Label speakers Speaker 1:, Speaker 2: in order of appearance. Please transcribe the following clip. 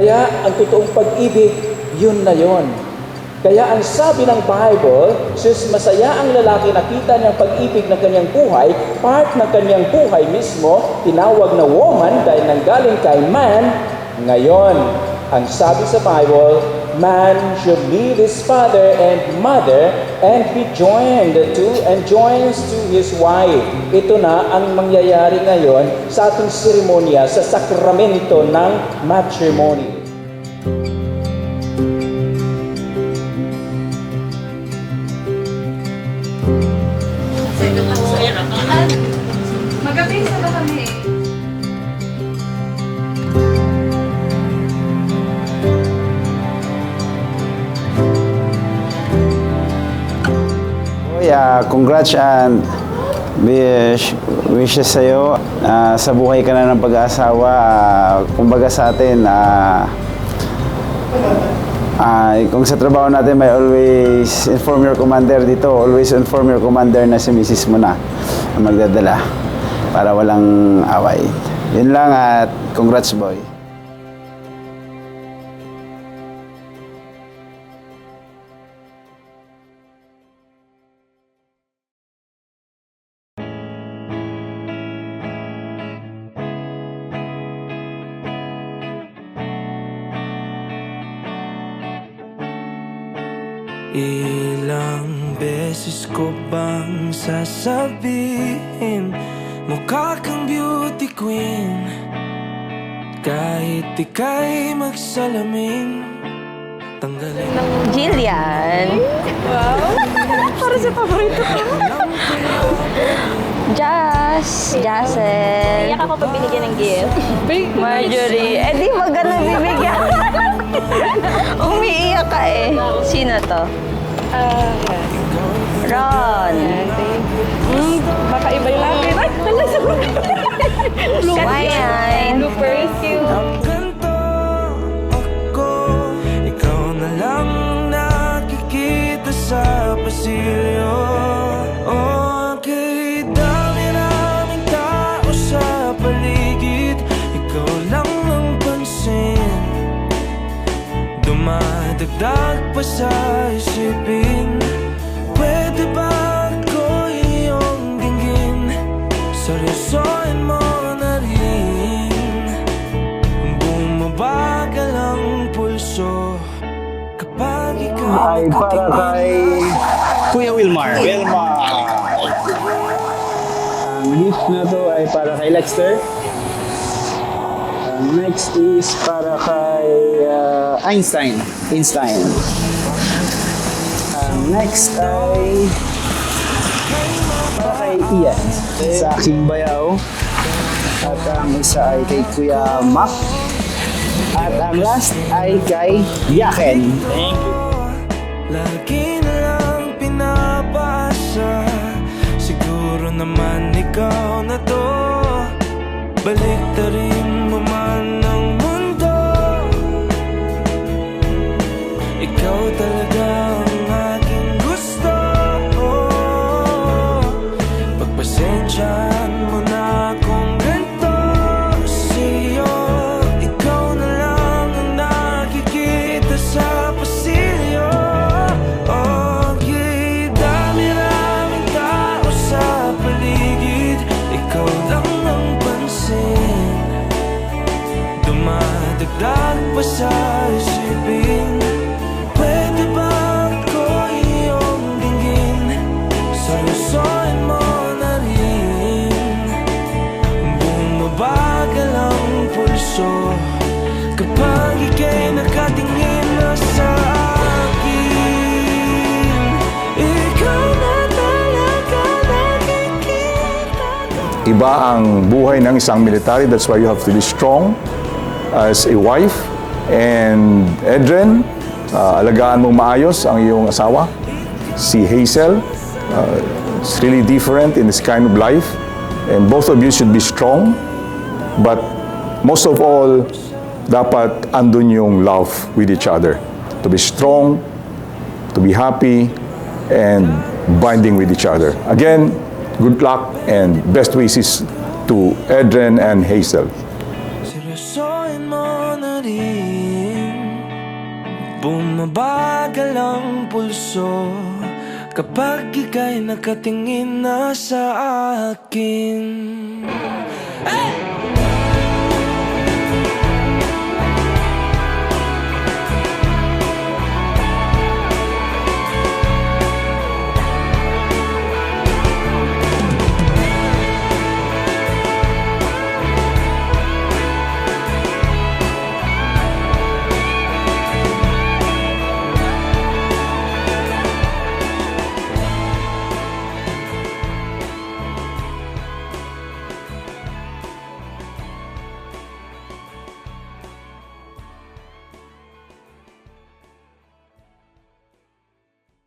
Speaker 1: Kaya ang totoong pag-ibig, yun na yun. Kaya ang sabi ng Bible, sis masaya ang lalaki nakita niyang pag-ibig ng kanyang buhay, part ng kanyang buhay mismo, tinawag na woman dahil nanggaling kay man. Ngayon, ang sabi sa Bible, man should leave his father and mother and be joined to and joins to his wife. Ito na ang mangyayari ngayon sa ating seremonya sa sakramento ng matrimony.
Speaker 2: Magabi sa ba kami?
Speaker 3: Congrats and wishes sa'yo. Sa buhay ka na ng pag-aasawa. Kumbaga sa atin, kung sa trabaho natin may always inform your commander dito. Always inform your commander na si misis mo na magdadala para walang away. Yun lang at congrats boy.
Speaker 4: Ilang beses ko bang sasabihin, mukha kang beauty queen, kahit ika'y magsalamin, tanggalin
Speaker 5: Jillian.
Speaker 2: Wow! Para sa paborito ko.
Speaker 5: Jassel.
Speaker 2: Iyak ako pag binigyan ng gift.
Speaker 5: Marjorie. Eh di wag ka na bibigyan. Umiiyak ka eh. Sino to? Ron.
Speaker 2: Baka iba yung langit. Ay, nalasa ko.
Speaker 5: Wine.
Speaker 2: Bloopers.
Speaker 4: ganto ako. Ikaw na lang nakikita sa pasilyo. Oh, kay dami naming tao sa paligid, ikaw lang ang pansin. Dumadagdag pa sa isipin, pwede ba ako iyong dinggin? Seryosohin mo na rin, bumabagal ang pulso kapag ikaw
Speaker 3: Ay, para kay Kuya Wilmar. Ang gift na to ay para kay Lexter. Next is para kay Einstein. Next ay para kay Ian. Sa aking bayaw. At ang isa ay kay Kuya Mac. At ang last ay kay Yaken.
Speaker 4: Lagi na lang pinapasa. Siguro naman ikaw na to. Baliktarin mo man ang mundo. Ikaw talaga ang aking gusto. Pagpasensyahan mo na kung ganito sa'yo. Ikaw na lang ang nakikita sa pasilyo. Okay, dami-raming tao sa paligid. Ikaw lang ang pansin. Dumadagdag pa sa isipin. Pwede ba ako iyong dinggin? Solusyon mo na rin. Bumabagal ang pulso kapag ika'y nakatingin na sa akin. Ikaw na talaga nakikita.
Speaker 6: Iba ang buhay ng isang military. That's why you have to be strong as a wife. And Edren, alagaan mong maayos ang iyong asawa. Si Hazel, it's really different in this kind of life. And both of you should be strong. But most of all, dapat andun yung love with each other. To be strong, to be happy, and binding with each other. Again, good luck and best wishes to Edren and Hazel.
Speaker 4: Seryosohin mo na rin. Bumabagal ang pulso kapag ika'y nakatingin na sa akin.